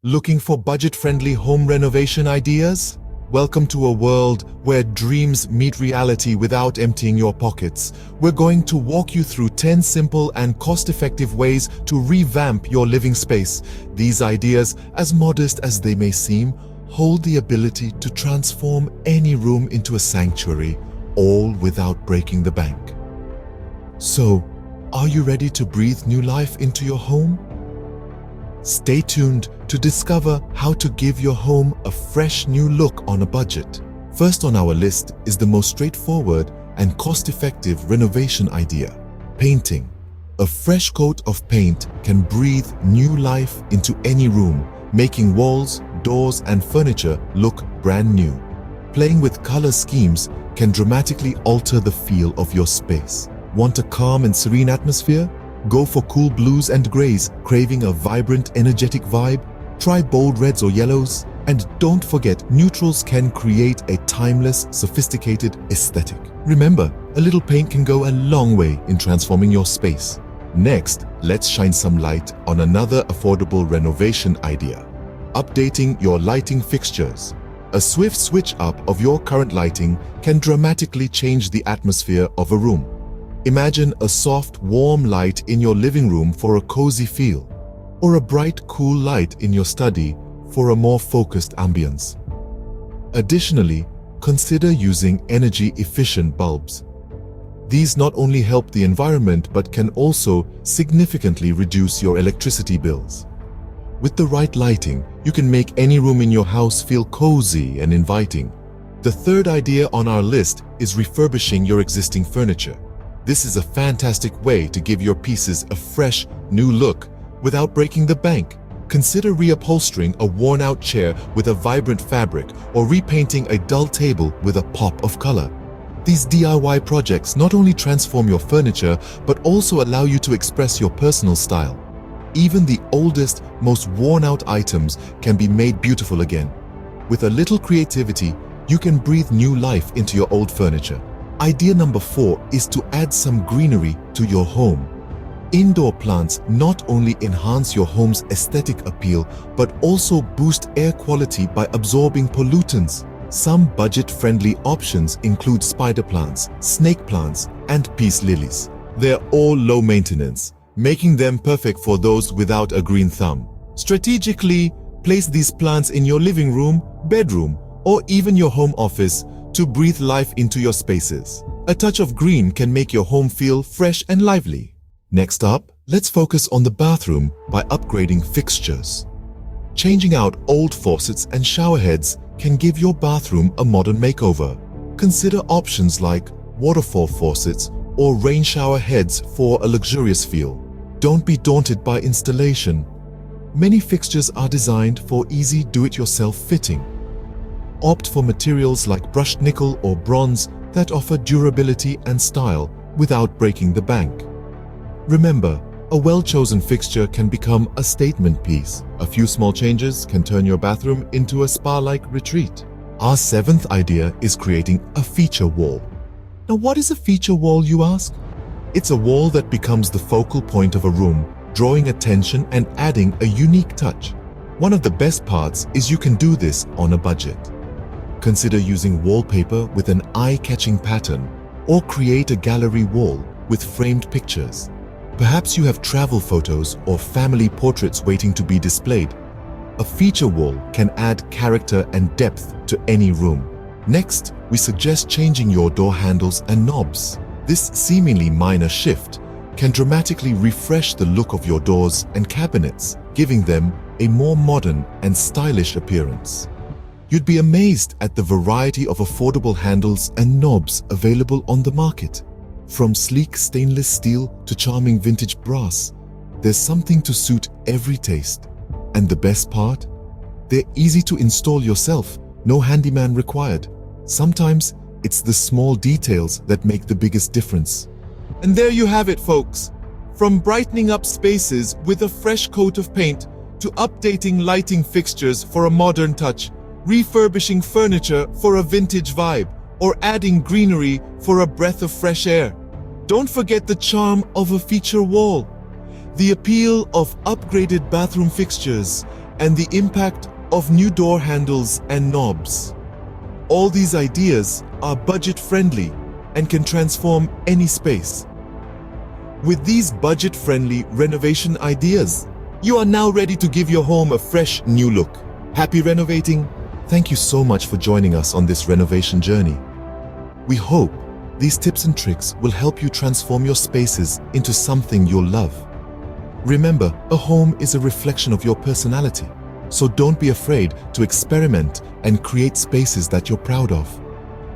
Looking for budget-friendly home renovation ideas? Welcome to a world where dreams meet reality without emptying your pockets. We're going to walk you through 10 simple and cost-effective ways to revamp your living space. These ideas, as modest as they may seem, hold the ability to transform any room into a sanctuary, all without breaking the bank. So, are you ready to breathe new life into your home? Stay tuned to discover how to give your home a fresh new look on a budget. First on our list is the most straightforward and cost-effective renovation idea: painting. A fresh coat of paint can breathe new life into any room, making walls, doors, and furniture look brand new. Playing with color schemes can dramatically alter the feel of your space. Want a calm and serene atmosphere? Go for cool blues and grays. Craving a vibrant, energetic vibe? Try bold reds or yellows. And don't forget, neutrals can create a timeless, sophisticated aesthetic. Remember, a little paint can go a long way in transforming your space. Next, let's shine some light on another affordable renovation idea: updating your lighting fixtures. A swift switch up of your current lighting can dramatically change the atmosphere of a room. Imagine a soft, warm light in your living room for a cozy feel, or a bright, cool light in your study for a more focused ambience. Additionally, consider using energy-efficient bulbs. These not only help the environment but can also significantly reduce your electricity bills. With the right lighting, you can make any room in your house feel cozy and inviting. The third idea on our list is refurbishing your existing furniture. This is a fantastic way to give your pieces a fresh, new look without breaking the bank. Consider reupholstering a worn-out chair with a vibrant fabric or repainting a dull table with a pop of color. These DIY projects not only transform your furniture but also allow you to express your personal style. Even the oldest, most worn-out items can be made beautiful again. With a little creativity, you can breathe new life into your old furniture. Idea number 4 is to add some greenery to your home. Indoor plants not only enhance your home's aesthetic appeal, but also boost air quality by absorbing pollutants. Some budget-friendly options include spider plants, snake plants, and peace lilies. They're all low maintenance, making them perfect for those without a green thumb. Strategically, place these plants in your living room, bedroom, or even your home office to breathe life into your spaces. A touch of green can make your home feel fresh and lively. Next up, let's focus on the bathroom by upgrading fixtures. Changing out old faucets and shower heads can give your bathroom a modern makeover. Consider options like waterfall faucets or rain shower heads for a luxurious feel. Don't be daunted by installation. Many fixtures are designed for easy do-it-yourself fitting. Opt for materials like brushed nickel or bronze that offer durability and style without breaking the bank. Remember, a well-chosen fixture can become a statement piece. A few small changes can turn your bathroom into a spa-like retreat. Our 7th idea is creating a feature wall. Now, what is a feature wall, you ask? It's a wall that becomes the focal point of a room, drawing attention and adding a unique touch. One of the best parts is you can do this on a budget. Consider using wallpaper with an eye-catching pattern, or create a gallery wall with framed pictures. Perhaps you have travel photos or family portraits waiting to be displayed. A feature wall can add character and depth to any room. Next, we suggest changing your door handles and knobs. This seemingly minor shift can dramatically refresh the look of your doors and cabinets, giving them a more modern and stylish appearance. You'd be amazed at the variety of affordable handles and knobs available on the market. From sleek stainless steel to charming vintage brass, there's something to suit every taste. And the best part? They're easy to install yourself, no handyman required. Sometimes it's the small details that make the biggest difference. And there you have it, folks. From brightening up spaces with a fresh coat of paint to updating lighting fixtures for a modern touch, refurbishing furniture for a vintage vibe, or adding greenery for a breath of fresh air. Don't forget the charm of a feature wall, the appeal of upgraded bathroom fixtures, and the impact of new door handles and knobs. All these ideas are budget-friendly and can transform any space. With these budget-friendly renovation ideas, you are now ready to give your home a fresh new look. Happy renovating! Thank you so much for joining us on this renovation journey. We hope these tips and tricks will help you transform your spaces into something you'll love. Remember, a home is a reflection of your personality, so don't be afraid to experiment and create spaces that you're proud of.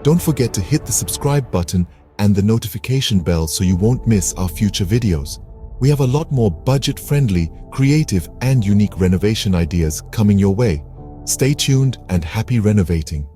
Don't forget to hit the subscribe button and the notification bell so you won't miss our future videos. We have a lot more budget-friendly, creative, and unique renovation ideas coming your way. Stay tuned and happy renovating.